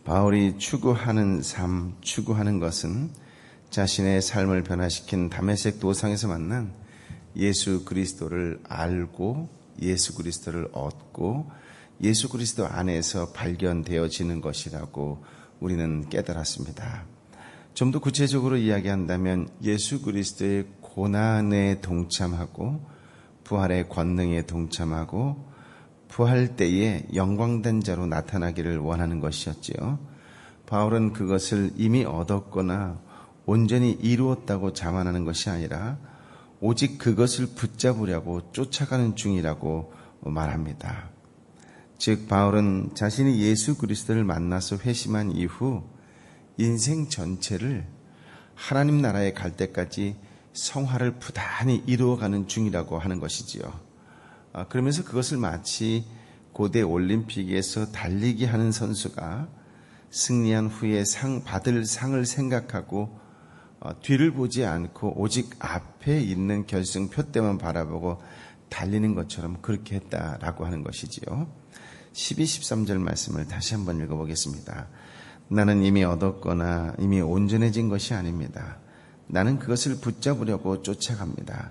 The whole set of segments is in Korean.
바울이 추구하는 삶, 추구하는 것은 자신의 삶을 변화시킨 다메섹 도상에서 만난 예수 그리스도를 알고 예수 그리스도를 얻고 예수 그리스도 안에서 발견되어지는 것이라고 우리는 깨달았습니다. 좀 더 구체적으로 이야기한다면 예수 그리스도의 고난에 동참하고 부활의 권능에 동참하고 부활 때에 영광된 자로 나타나기를 원하는 것이었지요. 바울은 그것을 이미 얻었거나 온전히 이루었다고 자만하는 것이 아니라 오직 그것을 붙잡으려고 쫓아가는 중이라고 말합니다. 즉 바울은 자신이 예수 그리스도를 만나서 회심한 이후 인생 전체를 하나님 나라에 갈 때까지 성화를 부단히 이루어가는 중이라고 하는 것이지요. 그러면서 그것을 마치 고대 올림픽에서 달리기 하는 선수가 승리한 후에 받을 상을 생각하고 뒤를 보지 않고 오직 앞에 있는 결승표 때만 바라보고 달리는 것처럼 그렇게 했다라고 하는 것이지요. 12, 13절 말씀을 다시 한번 읽어보겠습니다. 나는 이미 얻었거나 이미 온전해진 것이 아닙니다. 나는 그것을 붙잡으려고 쫓아갑니다.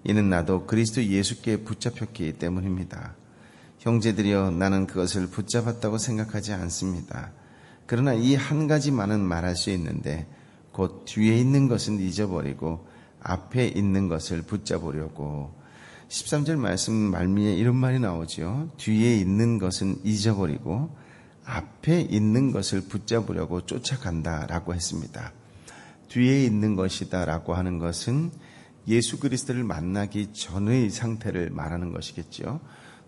이는 나도 그리스도 예수께 붙잡혔기 때문입니다. 형제들이여, 나는 그것을 붙잡았다고 생각하지 않습니다. 그러나 이 한 가지만은 말할 수 있는데 곧 뒤에 있는 것은 잊어버리고 앞에 있는 것을 붙잡으려고. 13절 말씀 말미에 이런 말이 나오죠. 뒤에 있는 것은 잊어버리고 앞에 있는 것을 붙잡으려고 쫓아간다라고 했습니다. 뒤에 있는 것이다라고 하는 것은 예수 그리스도를 만나기 전의 상태를 말하는 것이겠죠.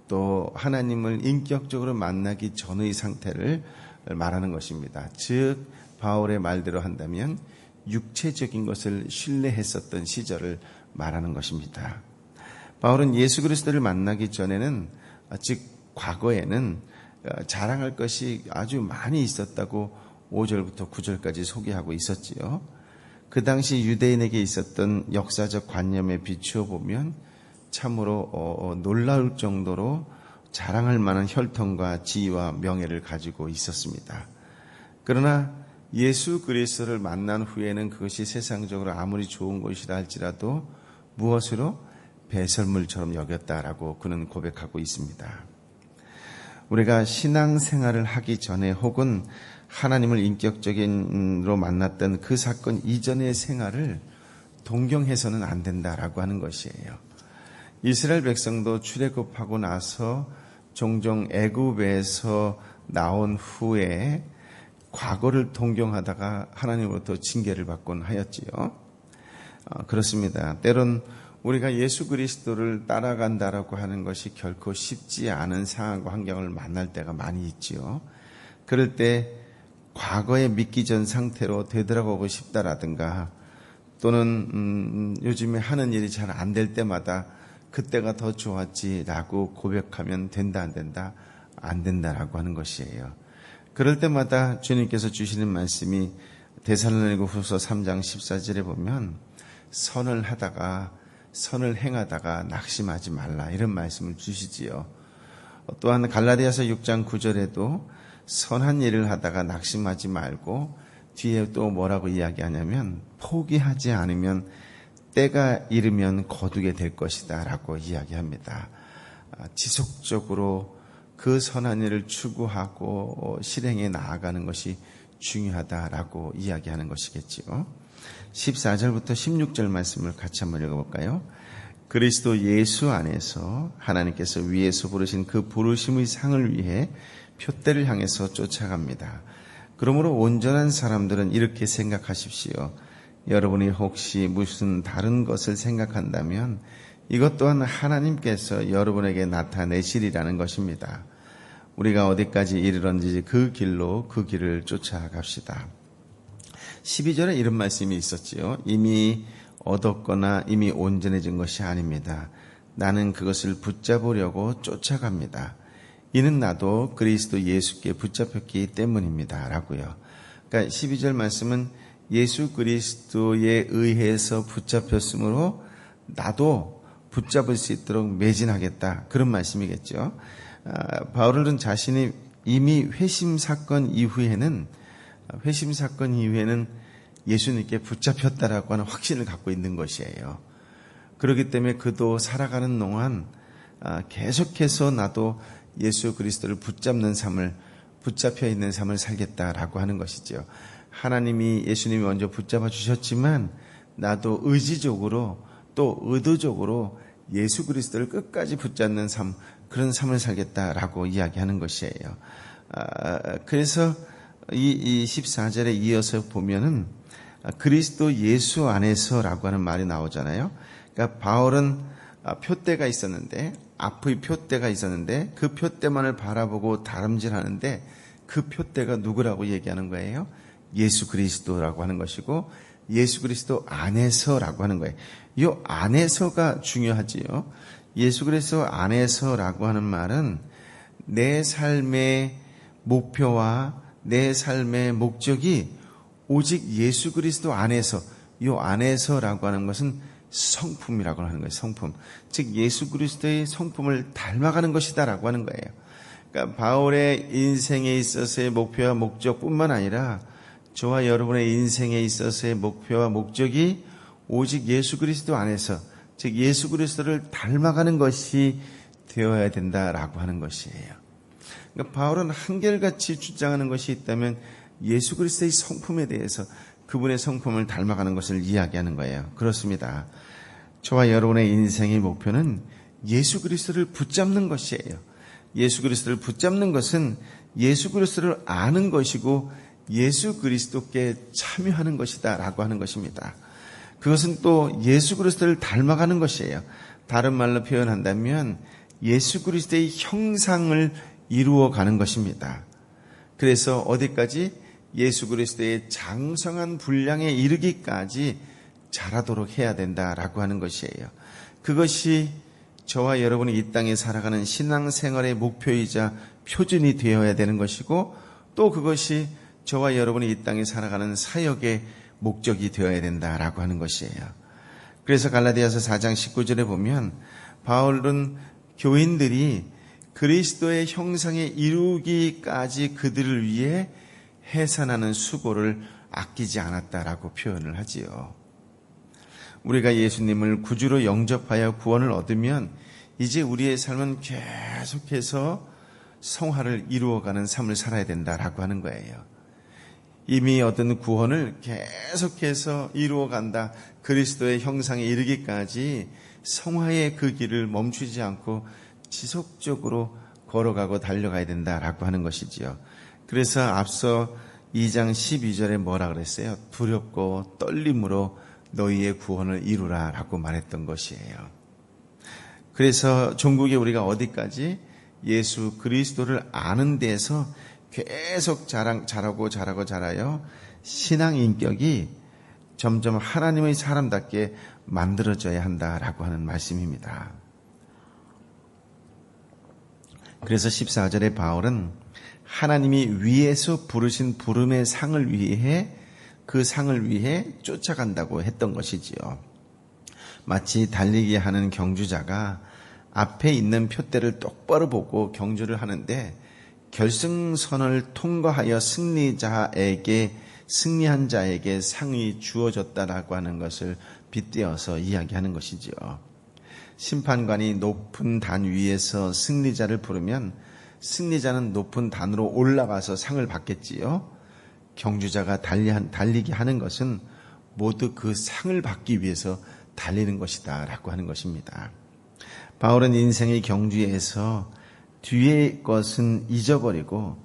또 하나님을 인격적으로 만나기 전의 상태를 말하는 것입니다. 즉 바울의 말대로 한다면 육체적인 것을 신뢰했었던 시절을 말하는 것입니다. 바울은 예수 그리스도를 만나기 전에는, 즉 과거에는 자랑할 것이 아주 많이 있었다고 5절부터 9절까지 소개하고 있었지요. 그 당시 유대인에게 있었던 역사적 관념에 비추어 보면 참으로 놀라울 정도로 자랑할 만한 혈통과 지위와 명예를 가지고 있었습니다. 그러나 예수 그리스도를 만난 후에는 그것이 세상적으로 아무리 좋은 것이라 할지라도 무엇으로 배설물처럼 여겼다라고 그는 고백하고 있습니다. 우리가 신앙생활을 하기 전에 혹은 하나님을 인격적인로 만났던 그 사건 이전의 생활을 동경해서는 안 된다라고 하는 것이에요. 이스라엘 백성도 출애굽하고 나서 종종 애굽에서 나온 후에 과거를 동경하다가 하나님으로부터 징계를 받곤 하였지요. 그렇습니다. 때론 우리가 예수 그리스도를 따라간다라고 하는 것이 결코 쉽지 않은 상황과 환경을 만날 때가 많이 있지요. 그럴 때 과거에 믿기 전 상태로 되돌아가고 싶다라든가 또는 요즘에 하는 일이 잘 안 될 때마다 그때가 더 좋았지라고 고백하면 된다 안 된다? 안 된다라고 하는 것이에요. 그럴 때마다 주님께서 주시는 말씀이 데살로니가후서 3장 14절에 보면 선을 행하다가 낙심하지 말라 이런 말씀을 주시지요. 또한 갈라디아서 6장 9절에도 선한 일을 하다가 낙심하지 말고 뒤에 또 뭐라고 이야기하냐면 포기하지 않으면 때가 이르면 거두게 될 것이다 라고 이야기합니다. 지속적으로 그 선한 일을 추구하고 실행에 나아가는 것이 중요하다라고 이야기하는 것이겠지요. 14절부터 16절 말씀을 같이 한번 읽어볼까요? 그리스도 예수 안에서 하나님께서 위에서 부르신 그 부르심의 상을 위해 표대를 향해서 쫓아갑니다. 그러므로 온전한 사람들은 이렇게 생각하십시오. 여러분이 혹시 무슨 다른 것을 생각한다면 이것 또한 하나님께서 여러분에게 나타내시리라는 것입니다. 우리가 어디까지 이르렀는지 그 길을 쫓아갑시다. 12절에 이런 말씀이 있었지요. 이미 얻었거나 이미 온전해진 것이 아닙니다. 나는 그것을 붙잡으려고 쫓아갑니다. 이는 나도 그리스도 예수께 붙잡혔기 때문입니다. 라고요. 그러니까 12절 말씀은 예수 그리스도에 의해서 붙잡혔으므로 나도 붙잡을 수 있도록 매진하겠다. 그런 말씀이겠죠. 바울은 자신이 이미 회심 사건 이후에는 예수님께 붙잡혔다라고 하는 확신을 갖고 있는 것이에요. 그렇기 때문에 그도 살아가는 동안 계속해서 나도 예수 그리스도를 붙잡혀 있는 삶을 살겠다라고 하는 것이죠. 하나님이 예수님이 먼저 붙잡아 주셨지만 나도 의지적으로 또 의도적으로 예수 그리스도를 끝까지 붙잡는 삶, 그런 삶을 살겠다라고 이야기하는 것이에요. 그래서 이 14절에 이어서 보면은 그리스도 예수 안에서라고 하는 말이 나오잖아요. 그러니까 바울은 표대가 있었는데, 앞의 표대가 있었는데 그 표대만을 바라보고 다름질하는데 그 표대가 누구라고 얘기하는 거예요? 예수 그리스도라고 하는 것이고, 예수 그리스도 안에서라고 하는 거예요. 이 안에서가 중요하지요. 예수 그리스도 안에서라고 하는 말은 내 삶의 목표와 내 삶의 목적이 오직 예수 그리스도 안에서, 이 안에서라고 하는 것은 성품이라고 하는 거예요. 성품. 즉 예수 그리스도의 성품을 닮아가는 것이다라고 하는 거예요. 그러니까 바울의 인생에 있어서의 목표와 목적뿐만 아니라 저와 여러분의 인생에 있어서의 목표와 목적이 오직 예수 그리스도 안에서, 즉 예수 그리스도를 닮아가는 것이 되어야 된다라고 하는 것이에요. 그러니까 바울은 한결같이 주장하는 것이 있다면 예수 그리스도의 성품에 대해서, 그분의 성품을 닮아가는 것을 이야기하는 거예요. 그렇습니다. 저와 여러분의 인생의 목표는 예수 그리스도를 붙잡는 것이에요. 예수 그리스도를 붙잡는 것은 예수 그리스도를 아는 것이고 예수 그리스도께 참여하는 것이다 라고 하는 것입니다. 그것은 또 예수 그리스도를 닮아가는 것이에요. 다른 말로 표현한다면 예수 그리스도의 형상을 이루어가는 것입니다. 그래서 어디까지? 예수 그리스도의 장성한 분량에 이르기까지 자라도록 해야 된다라고 하는 것이에요. 그것이 저와 여러분이 이 땅에 살아가는 신앙생활의 목표이자 표준이 되어야 되는 것이고, 또 그것이 저와 여러분이 이 땅에 살아가는 사역의 목적이 되어야 된다라고 하는 것이에요. 그래서 갈라디아서 4장 19절에 보면 바울은 교인들이 그리스도의 형상에 이루기까지 그들을 위해 해산하는 수고를 아끼지 않았다라고 표현을 하지요. 우리가 예수님을 구주로 영접하여 구원을 얻으면 이제 우리의 삶은 계속해서 성화를 이루어가는 삶을 살아야 된다라고 하는 거예요. 이미 얻은 구원을 계속해서 이루어간다. 그리스도의 형상에 이르기까지 성화의 그 길을 멈추지 않고 지속적으로 걸어가고 달려가야 된다라고 하는 것이지요. 그래서 앞서 2장 12절에 뭐라 그랬어요? 두렵고 떨림으로 너희의 구원을 이루라 라고 말했던 것이에요. 그래서 종국에 우리가 어디까지? 예수 그리스도를 아는 데서 계속 자라요. 신앙 인격이 점점 하나님의 사람답게 만들어져야 한다라고 하는 말씀입니다. 그래서 14절에 바울은 하나님이 위에서 부르신 부름의 상을 위해, 그 상을 위해 쫓아간다고 했던 것이지요. 마치 달리기 하는 경주자가 앞에 있는 표대를 똑바로 보고 경주를 하는데 결승선을 통과하여 승리한 자에게 상이 주어졌다라고 하는 것을 빗대어서 이야기하는 것이지요. 심판관이 높은 단 위에서 승리자를 부르면 승리자는 높은 단으로 올라가서 상을 받겠지요. 경주자가 달리기 하는 것은 모두 그 상을 받기 위해서 달리는 것이다 라고 하는 것입니다. 바울은 인생의 경주에서 뒤의 것은 잊어버리고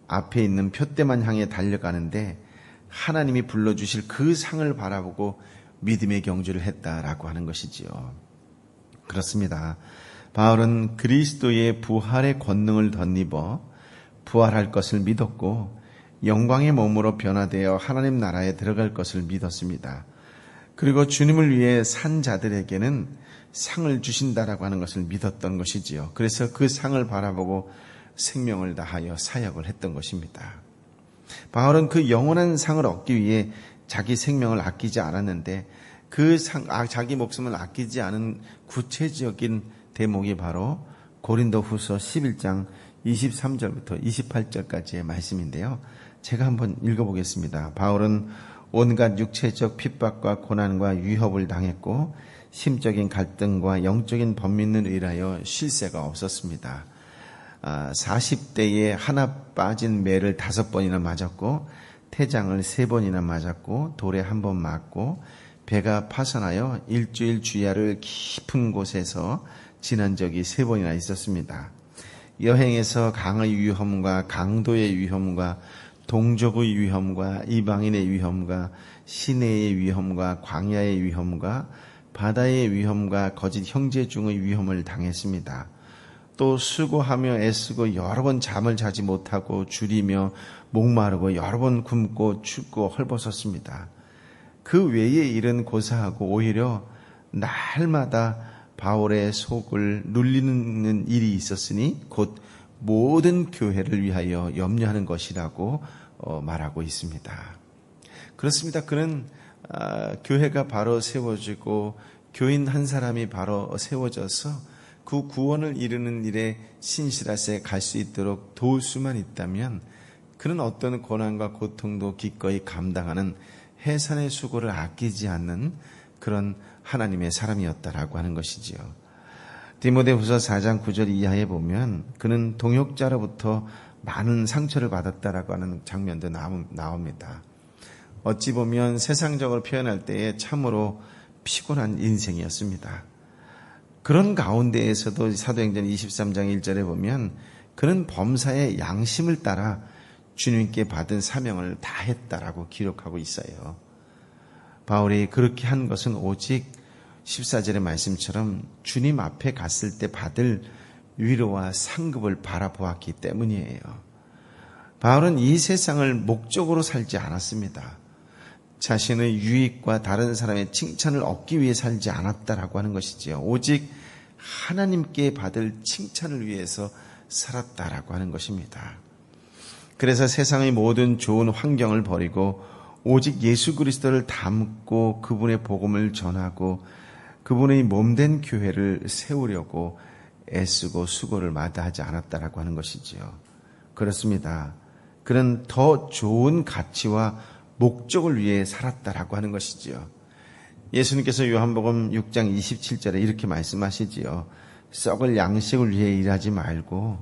앞에 있는 표대만 향해 달려가는데 하나님이 불러주실 그 상을 바라보고 믿음의 경주를 했다라고 하는 것이지요. 그렇습니다. 바울은 그리스도의 부활의 권능을 덧입어 부활할 것을 믿었고 영광의 몸으로 변화되어 하나님 나라에 들어갈 것을 믿었습니다. 그리고 주님을 위해 산 자들에게는 상을 주신다라고 하는 것을 믿었던 것이지요. 그래서 그 상을 바라보고 생명을 다하여 사역을 했던 것입니다. 바울은 그 영원한 상을 얻기 위해 자기 생명을 아끼지 않았는데 그 자기 목숨을 아끼지 않은 구체적인 대목이 바로 고린도후서 11장 23절부터 28절까지의 말씀인데요. 제가 한번 읽어보겠습니다. 바울은 온갖 육체적 핍박과 고난과 위협을 당했고 심적인 갈등과 영적인 번민을 의하여 쉴 새가 없었습니다. 40대에 하나 빠진 매를 5번이나 맞았고 태장을 3번이나 맞았고 돌에 1번 맞고 배가 파손하여 일주일 주야를 깊은 곳에서 지난 적이 3번이나 있었습니다. 여행에서 강의 위험과 강도의 위험과 동족의 위험과 이방인의 위험과 시내의 위험과 광야의 위험과 바다의 위험과 거짓 형제 중의 위험을 당했습니다. 또 수고하며 애쓰고 여러 번 잠을 자지 못하고 줄이며 목마르고 여러 번 굶고 춥고 헐벗었습니다. 그 외의 일은 고사하고 오히려 날마다 바울의 속을 눌리는 일이 있었으니 곧 모든 교회를 위하여 염려하는 것이라고 말하고 있습니다. 그렇습니다. 그는 교회가 바로 세워지고 교인 한 사람이 바로 세워져서 그 구원을 이루는 일에 신실하게 갈 수 있도록 도울 수만 있다면 그는 어떤 고난과 고통도 기꺼이 감당하는 해산의 수고를 아끼지 않는 그런 하나님의 사람이었다라고 하는 것이지요. 디모데후서 4장 9절 이하에 보면 그는 동역자로부터 많은 상처를 받았다라고 하는 장면도 나옵니다. 어찌 보면 세상적으로 표현할 때에 참으로 피곤한 인생이었습니다. 그런 가운데에서도 사도행전 23장 1절에 보면 그는 범사의 양심을 따라 주님께 받은 사명을 다했다라고 기록하고 있어요. 바울이 그렇게 한 것은 오직 14절의 말씀처럼 주님 앞에 갔을 때 받을 위로와 상급을 바라보았기 때문이에요. 바울은 이 세상을 목적으로 살지 않았습니다. 자신의 유익과 다른 사람의 칭찬을 얻기 위해 살지 않았다라고 하는 것이지요. 오직 하나님께 받을 칭찬을 위해서 살았다라고 하는 것입니다. 그래서 세상의 모든 좋은 환경을 버리고 오직 예수 그리스도를 닮고 그분의 복음을 전하고 그분의 몸된 교회를 세우려고 애쓰고 수고를 마다하지 않았다라고 하는 것이지요. 그렇습니다. 그는 더 좋은 가치와 목적을 위해 살았다라고 하는 것이지요. 예수님께서 요한복음 6장 27절에 이렇게 말씀하시지요. 썩을 양식을 위해 일하지 말고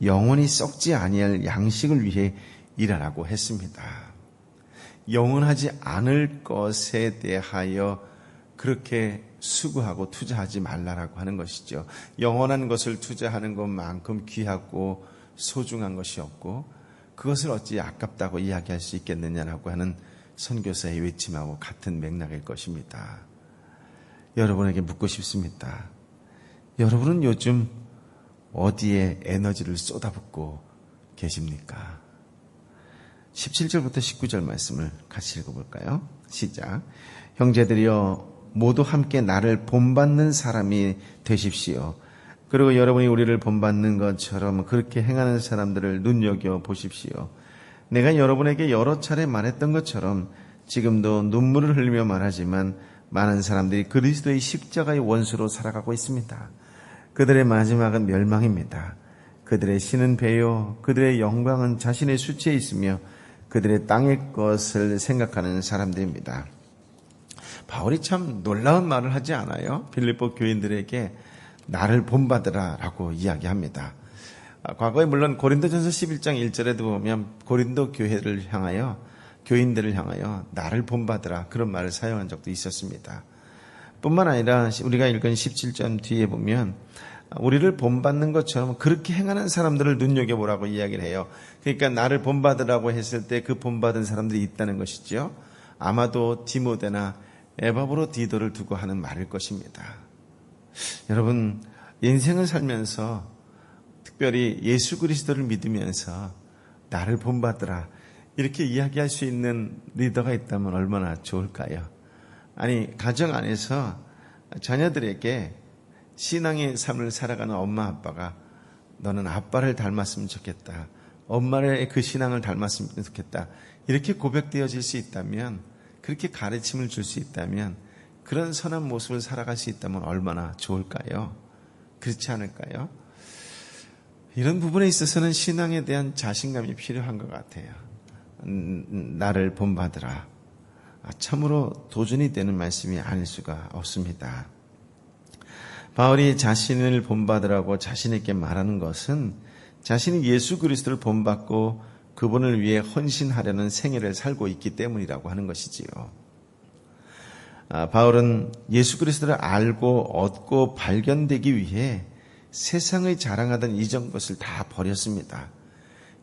영원히 썩지 아니할 양식을 위해 일하라고 했습니다. 영원하지 않을 것에 대하여 그렇게 수고하고 투자하지 말라라고 하는 것이죠. 영원한 것을 투자하는 것만큼 귀하고 소중한 것이 없고 그것을 어찌 아깝다고 이야기할 수 있겠느냐라고 하는 선교사의 외침하고 같은 맥락일 것입니다. 여러분에게 묻고 싶습니다. 여러분은 요즘 어디에 에너지를 쏟아붓고 계십니까? 17절부터 19절 말씀을 같이 읽어볼까요? 시작. 형제들이여 모두 함께 나를 본받는 사람이 되십시오. 그리고 여러분이 우리를 본받는 것처럼 그렇게 행하는 사람들을 눈여겨 보십시오. 내가 여러분에게 여러 차례 말했던 것처럼 지금도 눈물을 흘리며 말하지만 많은 사람들이 그리스도의 십자가의 원수로 살아가고 있습니다. 그들의 마지막은 멸망입니다. 그들의 신은 배요 그들의 영광은 자신의 수치에 있으며 그들의 땅의 것을 생각하는 사람들입니다. 바울이 참 놀라운 말을 하지 않아요? 필립보 교인들에게 나를 본받으라 라고 이야기합니다. 과거에 물론 고린도전서 11장 1절에도 보면 고린도 교회를 향하여 교인들을 향하여 나를 본받으라 그런 말을 사용한 적도 있었습니다. 뿐만 아니라 우리가 읽은 17절 뒤에 보면 우리를 본받는 것처럼 그렇게 행하는 사람들을 눈여겨보라고 이야기를 해요. 그러니까 나를 본받으라고 했을 때 그 본받은 사람들이 있다는 것이죠. 아마도 디모데나 에바브로디도를 두고 하는 말일 것입니다. 여러분 인생을 살면서 특별히 예수 그리스도를 믿으면서 나를 본받으라 이렇게 이야기할 수 있는 리더가 있다면 얼마나 좋을까요? 아니 가정 안에서 자녀들에게 신앙의 삶을 살아가는 엄마 아빠가 너는 아빠를 닮았으면 좋겠다. 엄마의 그 신앙을 닮았으면 좋겠다. 이렇게 고백되어질 수 있다면 그렇게 가르침을 줄 수 있다면 그런 선한 모습을 살아갈 수 있다면 얼마나 좋을까요? 그렇지 않을까요? 이런 부분에 있어서는 신앙에 대한 자신감이 필요한 것 같아요. 나를 본받으라. 참으로 도전이 되는 말씀이 아닐 수가 없습니다. 바울이 자신을 본받으라고 자신에게 말하는 것은 자신이 예수 그리스도를 본받고 그분을 위해 헌신하려는 생애를 살고 있기 때문이라고 하는 것이지요. 바울은 예수 그리스도를 알고 얻고 발견되기 위해 세상의 자랑하던 이전 것을 다 버렸습니다.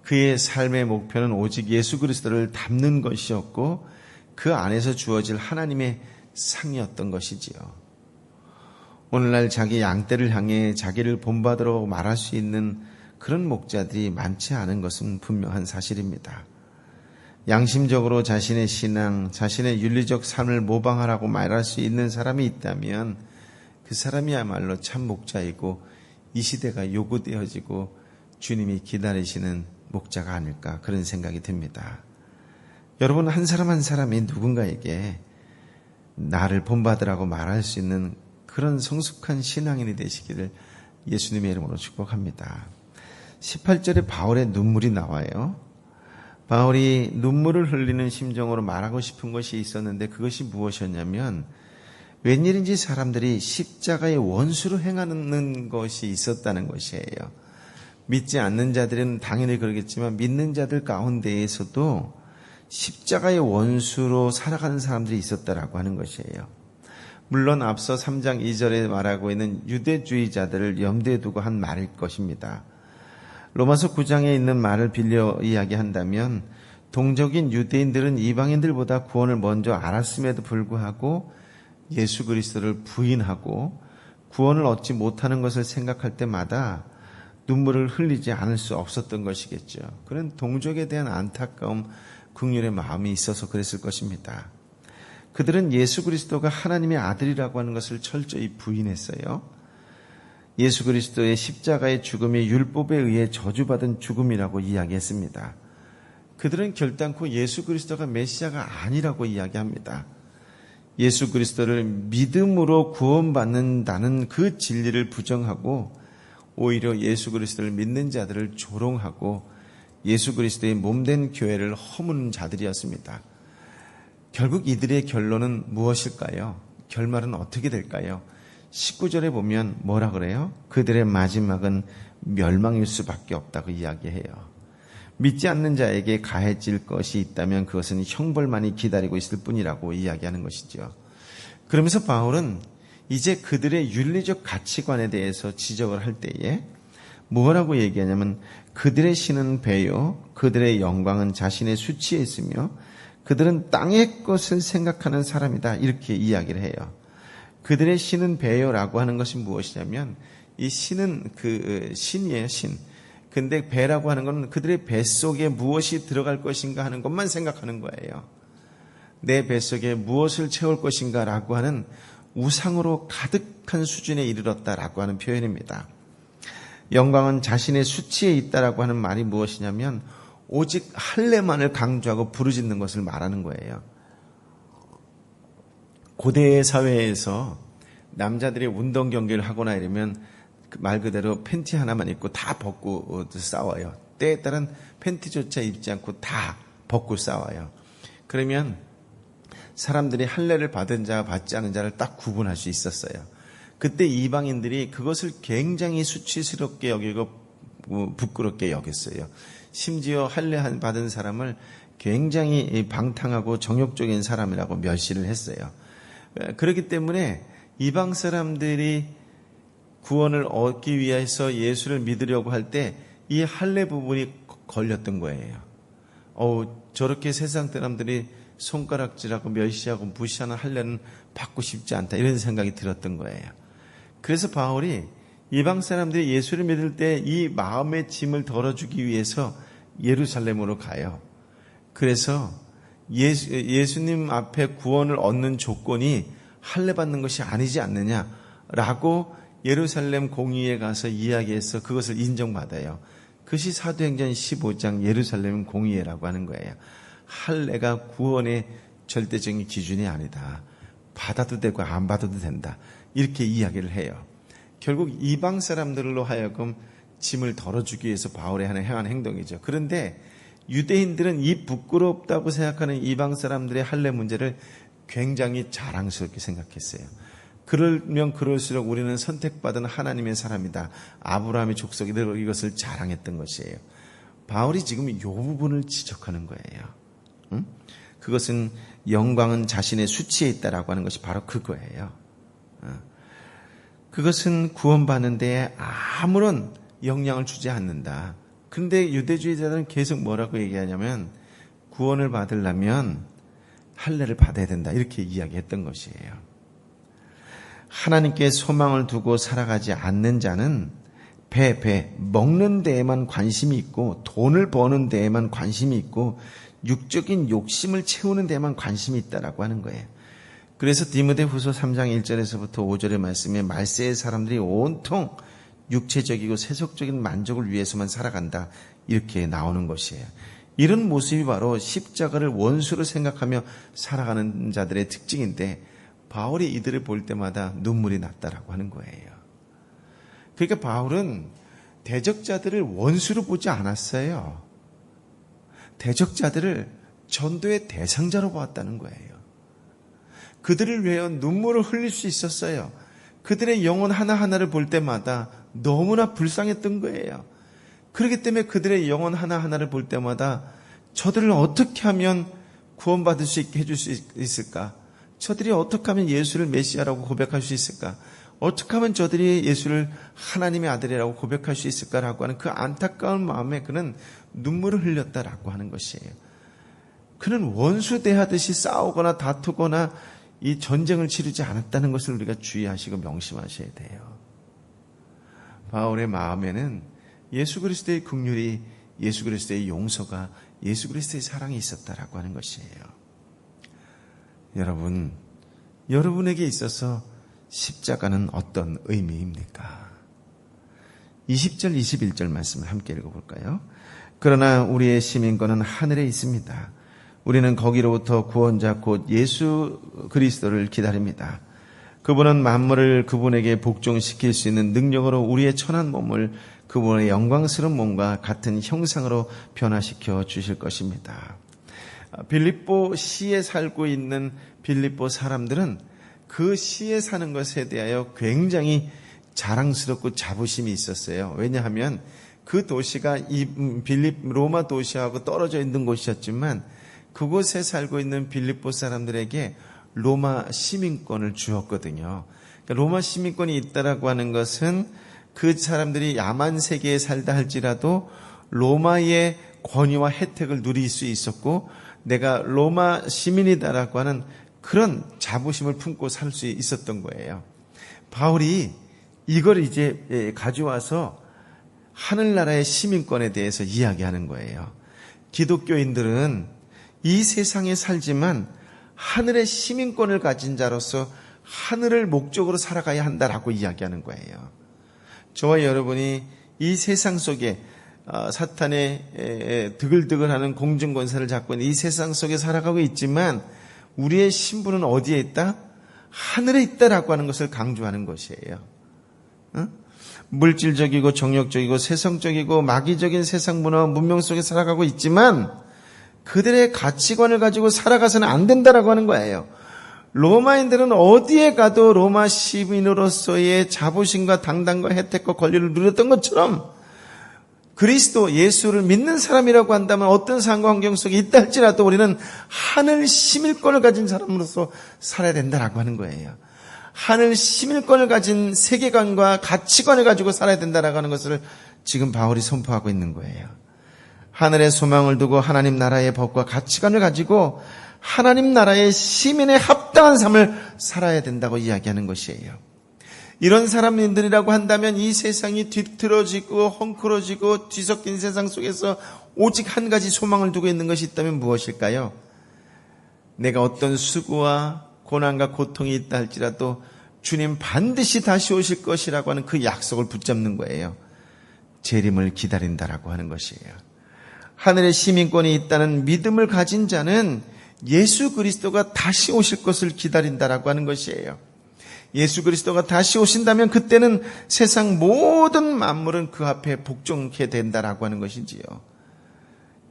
그의 삶의 목표는 오직 예수 그리스도를 닮는 것이었고 그 안에서 주어질 하나님의 상이었던 것이지요. 오늘날 자기 양떼를 향해 자기를 본받으러 말할 수 있는 그런 목자들이 많지 않은 것은 분명한 사실입니다. 양심적으로 자신의 신앙, 자신의 윤리적 삶을 모방하라고 말할 수 있는 사람이 있다면 그 사람이야말로 참 목자이고 이 시대가 요구되어지고 주님이 기다리시는 목자가 아닐까 그런 생각이 듭니다. 여러분 한 사람 한 사람이 누군가에게 나를 본받으라고 말할 수 있는 그런 성숙한 신앙인이 되시기를 예수님의 이름으로 축복합니다. 18절에 바울의 눈물이 나와요. 바울이 눈물을 흘리는 심정으로 말하고 싶은 것이 있었는데 그것이 무엇이었냐면 웬일인지 사람들이 십자가의 원수로 행하는 것이 있었다는 것이에요. 믿지 않는 자들은 당연히 그러겠지만 믿는 자들 가운데에서도 십자가의 원수로 살아가는 사람들이 있었다라고 하는 것이에요. 물론 앞서 3장 2절에 말하고 있는 유대주의자들을 염두에 두고 한 말일 것입니다. 로마서 9장에 있는 말을 빌려 이야기한다면 동적인 유대인들은 이방인들보다 구원을 먼저 알았음에도 불구하고 예수 그리스도를 부인하고 구원을 얻지 못하는 것을 생각할 때마다 눈물을 흘리지 않을 수 없었던 것이겠죠. 그런 동족에 대한 안타까움, 긍휼의 마음이 있어서 그랬을 것입니다. 그들은 예수 그리스도가 하나님의 아들이라고 하는 것을 철저히 부인했어요. 예수 그리스도의 십자가의 죽음이 율법에 의해 저주받은 죽음이라고 이야기했습니다. 그들은 결단코 예수 그리스도가 메시아가 아니라고 이야기합니다. 예수 그리스도를 믿음으로 구원받는다는 그 진리를 부정하고 오히려 예수 그리스도를 믿는 자들을 조롱하고 예수 그리스도의 몸된 교회를 허무는 자들이었습니다. 결국 이들의 결론은 무엇일까요? 결말은 어떻게 될까요? 19절에 보면 뭐라 그래요? 그들의 마지막은 멸망일 수밖에 없다고 이야기해요. 믿지 않는 자에게 가해질 것이 있다면 그것은 형벌만이 기다리고 있을 뿐이라고 이야기하는 것이죠. 그러면서 바울은 이제 그들의 윤리적 가치관에 대해서 지적을 할 때에 뭐라고 얘기하냐면 그들의 신은 배요, 그들의 영광은 자신의 수치에 있으며 그들은 땅의 것을 생각하는 사람이다 이렇게 이야기를 해요. 그들의 신은 배요라고 하는 것이 무엇이냐면 이 신은 그 신이에요, 신. 근데 배라고 하는 건 그들의 뱃속에 무엇이 들어갈 것인가 하는 것만 생각하는 거예요. 내 뱃속에 무엇을 채울 것인가 라고 하는 우상으로 가득한 수준에 이르렀다라고 하는 표현입니다. 영광은 자신의 수치에 있다라고 하는 말이 무엇이냐면 오직 할례만을 강조하고 부르짖는 것을 말하는 거예요. 고대 사회에서 남자들이 운동 경기를 하거나 이러면 말 그대로 팬티 하나만 입고 다 벗고 싸워요. 때에 따른 팬티조차 입지 않고 다 벗고 싸워요. 그러면 사람들이 할례를 받은 자 받지 않은 자를 딱 구분할 수 있었어요. 그때 이방인들이 그것을 굉장히 수치스럽게 여기고 부끄럽게 여겼어요. 심지어 할례 받은 사람을 굉장히 방탕하고 정욕적인 사람이라고 멸시를 했어요. 그렇기 때문에 이방 사람들이 구원을 얻기 위해서 예수를 믿으려고 할 때 이 할례 부분이 걸렸던 거예요. 저렇게 세상 사람들이 손가락질하고 멸시하고 무시하는 할례는 받고 싶지 않다 이런 생각이 들었던 거예요. 그래서 바울이 이방 사람들이 예수를 믿을 때 이 마음의 짐을 덜어주기 위해서 예루살렘으로 가요. 그래서 예수님 앞에 구원을 얻는 조건이 할례 받는 것이 아니지 않느냐라고 예루살렘 공의에 가서 이야기해서 그것을 인정받아요. 그것이 사도행전 15장 예루살렘 공의회라고 하는 거예요. 할례가 구원의 절대적인 기준이 아니다. 받아도 되고 안 받아도 된다. 이렇게 이야기를 해요. 결국 이방 사람들로 하여금 짐을 덜어주기 위해서 바울이 행한 행동이죠. 그런데 유대인들은 이 부끄럽다고 생각하는 이방 사람들의 할례 문제를 굉장히 자랑스럽게 생각했어요. 그러면 그럴수록 우리는 선택받은 하나님의 사람이다. 아브라함의 족속이다. 이것을 자랑했던 것이에요. 바울이 지금 이 부분을 지적하는 거예요. 응? 그것은 영광은 자신의 수치에 있다라고 하는 것이 바로 그거예요. 그것은 구원받는 데에 아무런 영향을 주지 않는다. 그런데 유대주의자들은 계속 뭐라고 얘기하냐면 구원을 받으려면 할례를 받아야 된다. 이렇게 이야기했던 것이에요. 하나님께 소망을 두고 살아가지 않는 자는 먹는 데에만 관심이 있고 돈을 버는 데에만 관심이 있고 육적인 욕심을 채우는 데에만 관심이 있다라고 하는 거예요. 그래서 디모데후서 3장 1절에서부터 5절의 말씀에 말세의 사람들이 온통 육체적이고 세속적인 만족을 위해서만 살아간다. 이렇게 나오는 것이에요. 이런 모습이 바로 십자가를 원수로 생각하며 살아가는 자들의 특징인데 바울이 이들을 볼 때마다 눈물이 났다라고 하는 거예요. 그러니까 바울은 대적자들을 원수로 보지 않았어요. 대적자들을 전도의 대상자로 보았다는 거예요. 그들을 위하여 눈물을 흘릴 수 있었어요. 그들의 영혼 하나하나를 볼 때마다 너무나 불쌍했던 거예요. 그렇기 때문에 그들의 영혼 하나하나를 볼 때마다 저들을 어떻게 하면 구원받을 수 있게 해줄 수 있을까? 저들이 어떻게 하면 예수를 메시아라고 고백할 수 있을까? 어떻게 하면 저들이 예수를 하나님의 아들이라고 고백할 수 있을까라고 하는 그 안타까운 마음에 그는 눈물을 흘렸다라고 하는 것이에요. 그는 원수 대하듯이 싸우거나 다투거나 이 전쟁을 치르지 않았다는 것을 우리가 주의하시고 명심하셔야 돼요. 바울의 마음에는 예수 그리스도의 긍휼이, 예수 그리스도의 용서가, 예수 그리스도의 사랑이 있었다라고 하는 것이에요. 여러분, 여러분에게 있어서 십자가는 어떤 의미입니까? 20절, 21절 말씀을 함께 읽어볼까요? 그러나 우리의 시민권은 하늘에 있습니다. 우리는 거기로부터 구원자 곧 예수 그리스도를 기다립니다. 그분은 만물을 그분에게 복종시킬 수 있는 능력으로 우리의 천한 몸을 그분의 영광스러운 몸과 같은 형상으로 변화시켜 주실 것입니다. 빌립보 시에 살고 있는 빌립보 사람들은 그 시에 사는 것에 대하여 굉장히 자랑스럽고 자부심이 있었어요. 왜냐하면 그 도시가 이 로마 도시하고 떨어져 있는 곳이었지만 그곳에 살고 있는 빌립보 사람들에게 로마 시민권을 주었거든요. 그러니까 로마 시민권이 있다라고 하는 것은 그 사람들이 야만 세계에 살다 할지라도 로마의 권위와 혜택을 누릴 수 있었고 내가 로마 시민이다라고 하는 그런 자부심을 품고 살 수 있었던 거예요. 바울이 이걸 이제 가져와서 하늘나라의 시민권에 대해서 이야기하는 거예요. 기독교인들은 이 세상에 살지만 하늘의 시민권을 가진 자로서 하늘을 목적으로 살아가야 한다라고 이야기하는 거예요. 저와 여러분이 이 세상 속에 사탄의 드글드글하는 공중권세를 잡고 있는 이 세상 속에 살아가고 있지만 우리의 신분은 어디에 있다? 하늘에 있다라고 하는 것을 강조하는 것이에요. 물질적이고 정욕적이고 세상적이고 마귀적인 세상 문화와 문명 속에 살아가고 있지만 그들의 가치관을 가지고 살아가서는 안 된다라고 하는 거예요. 로마인들은 어디에 가도 로마 시민으로서의 자부심과 당당과 혜택과 권리를 누렸던 것처럼 그리스도 예수를 믿는 사람이라고 한다면 어떤 상황 환경 속에 있다 할지라도 우리는 하늘 시민권을 가진 사람으로서 살아야 된다라고 하는 거예요. 하늘 시민권을 가진 세계관과 가치관을 가지고 살아야 된다라고 하는 것을 지금 바울이 선포하고 있는 거예요. 하늘의 소망을 두고 하나님 나라의 법과 가치관을 가지고 하나님 나라의 시민에 합당한 삶을 살아야 된다고 이야기하는 것이에요. 이런 사람들이라고 한다면 이 세상이 뒤틀어지고 헝클어지고 뒤섞인 세상 속에서 오직 한 가지 소망을 두고 있는 것이 있다면 무엇일까요? 내가 어떤 수고와 고난과 고통이 있다 할지라도 주님 반드시 다시 오실 것이라고 하는 그 약속을 붙잡는 거예요. 재림을 기다린다라고 하는 것이에요. 하늘의 시민권이 있다는 믿음을 가진 자는 예수 그리스도가 다시 오실 것을 기다린다라고 하는 것이에요. 예수 그리스도가 다시 오신다면 그때는 세상 모든 만물은 그 앞에 복종케 된다라고 하는 것이지요.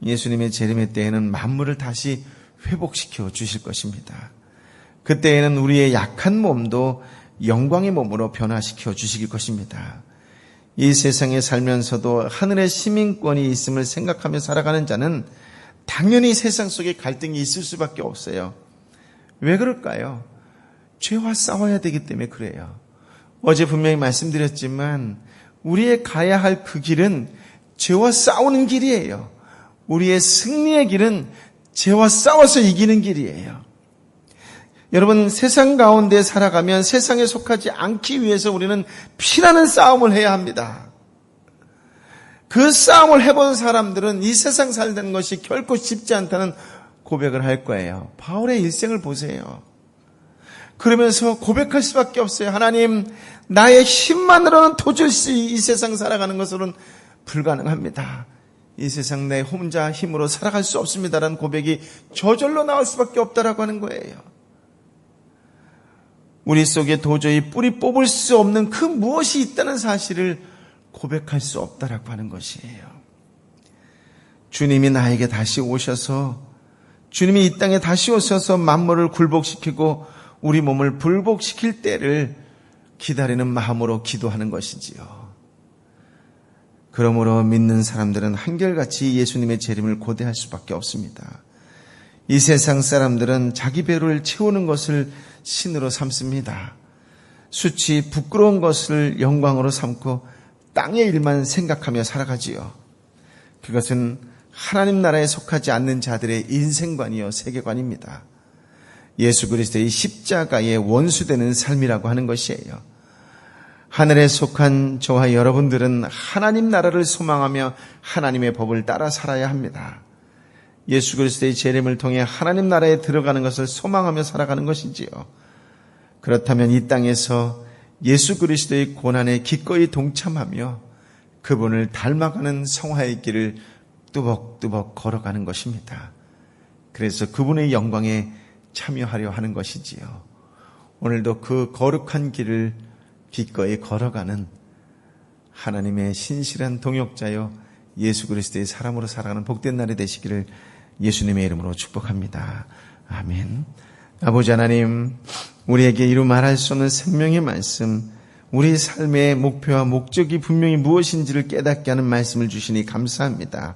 예수님의 재림의 때에는 만물을 다시 회복시켜 주실 것입니다. 그때에는 우리의 약한 몸도 영광의 몸으로 변화시켜 주실 것입니다. 이 세상에 살면서도 하늘의 시민권이 있음을 생각하며 살아가는 자는 당연히 세상 속에 갈등이 있을 수밖에 없어요. 왜 그럴까요? 죄와 싸워야 되기 때문에 그래요. 어제 분명히 말씀드렸지만 우리의 가야 할 그 길은 죄와 싸우는 길이에요. 우리의 승리의 길은 죄와 싸워서 이기는 길이에요. 여러분, 세상 가운데 살아가면 세상에 속하지 않기 위해서 우리는 피나는 싸움을 해야 합니다. 그 싸움을 해본 사람들은 이 세상 살다는 것이 결코 쉽지 않다는 고백을 할 거예요. 바울의 일생을 보세요. 그러면서 고백할 수밖에 없어요. 하나님, 나의 힘만으로는 도저히 이 세상 살아가는 것으로는 불가능합니다. 이 세상 내 혼자 힘으로 살아갈 수 없습니다라는 고백이 저절로 나올 수밖에 없다라고 하는 거예요. 우리 속에 도저히 뿌리 뽑을 수 없는 그 무엇이 있다는 사실을 고백할 수 없다라고 하는 것이에요. 주님이 나에게 다시 오셔서, 주님이 이 땅에 다시 오셔서 만물을 굴복시키고 우리 몸을 불복시킬 때를 기다리는 마음으로 기도하는 것이지요. 그러므로 믿는 사람들은 한결같이 예수님의 재림을 고대할 수밖에 없습니다. 이 세상 사람들은 자기 배를 채우는 것을 신으로 삼습니다. 수치 부끄러운 것을 영광으로 삼고 땅의 일만 생각하며 살아가지요. 그것은 하나님 나라에 속하지 않는 자들의 인생관이요 세계관입니다. 예수 그리스도의 십자가의 원수되는 삶이라고 하는 것이에요. 하늘에 속한 저와 여러분들은 하나님 나라를 소망하며 하나님의 법을 따라 살아야 합니다. 예수 그리스도의 재림을 통해 하나님 나라에 들어가는 것을 소망하며 살아가는 것이지요. 그렇다면 이 땅에서 예수 그리스도의 고난에 기꺼이 동참하며 그분을 닮아가는 성화의 길을 뚜벅뚜벅 걸어가는 것입니다. 그래서 그분의 영광에 참여하려 하는 것이지요. 오늘도 그 거룩한 길을 기꺼이 걸어가는 하나님의 신실한 동역자요 예수 그리스도의 사람으로 살아가는 복된 날이 되시기를 예수님의 이름으로 축복합니다. 아멘. 아버지 하나님, 우리에게 이루 말할 수 없는 생명의 말씀, 우리 삶의 목표와 목적이 분명히 무엇인지를 깨닫게 하는 말씀을 주시니 감사합니다.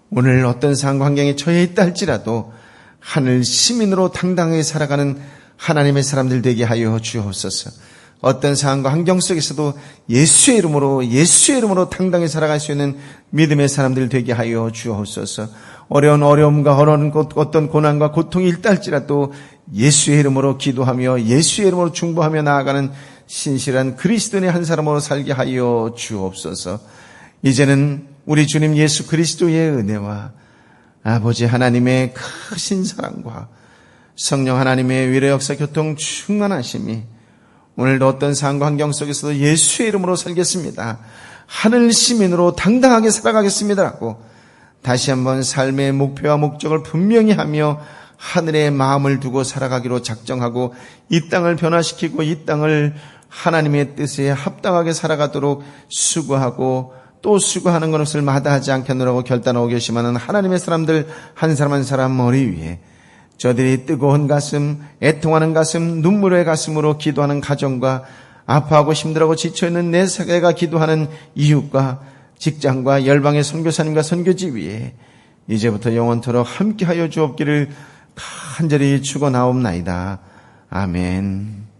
오늘 어떤 상황 환경에 처해 있다 할지라도 하늘 시민으로 당당하게 살아가는 하나님의 사람들 되게 하여 주옵소서. 어떤 상황과 환경 속에서도 예수의 이름으로 당당히 살아갈 수 있는 믿음의 사람들 되게 하여 주옵소서. 어려운 어려움과 어떤 고난과 고통이 있다 할지라도 예수의 이름으로 기도하며 예수의 이름으로 중보하며 나아가는 신실한 그리스도인의 한 사람으로 살게 하여 주옵소서. 이제는 우리 주님 예수 그리스도의 은혜와 아버지 하나님의 크신 사랑과 성령 하나님의 위로 역사 교통 충만하심이 오늘도 어떤 상황 환경 속에서도 예수의 이름으로 살겠습니다. 하늘 시민으로 당당하게 살아가겠습니다라고 다시 한번 삶의 목표와 목적을 분명히 하며 하늘에 마음을 두고 살아가기로 작정하고 이 땅을 변화시키고 이 땅을 하나님의 뜻에 합당하게 살아가도록 수고하고 또 수고하는 것을 마다하지 않겠노라고 결단하고 계시마는 하나님의 사람들 한 사람 한 사람 머리 위에 저들이 뜨거운 가슴, 애통하는 가슴, 눈물의 가슴으로 기도하는 가정과 아파하고 힘들어하고 지쳐있는 내 세계가 기도하는 이웃과 직장과 열방의 선교사님과 선교지 위에 이제부터 영원토록 함께하여 주옵기를 간절히 축원하옵나이다. 아멘.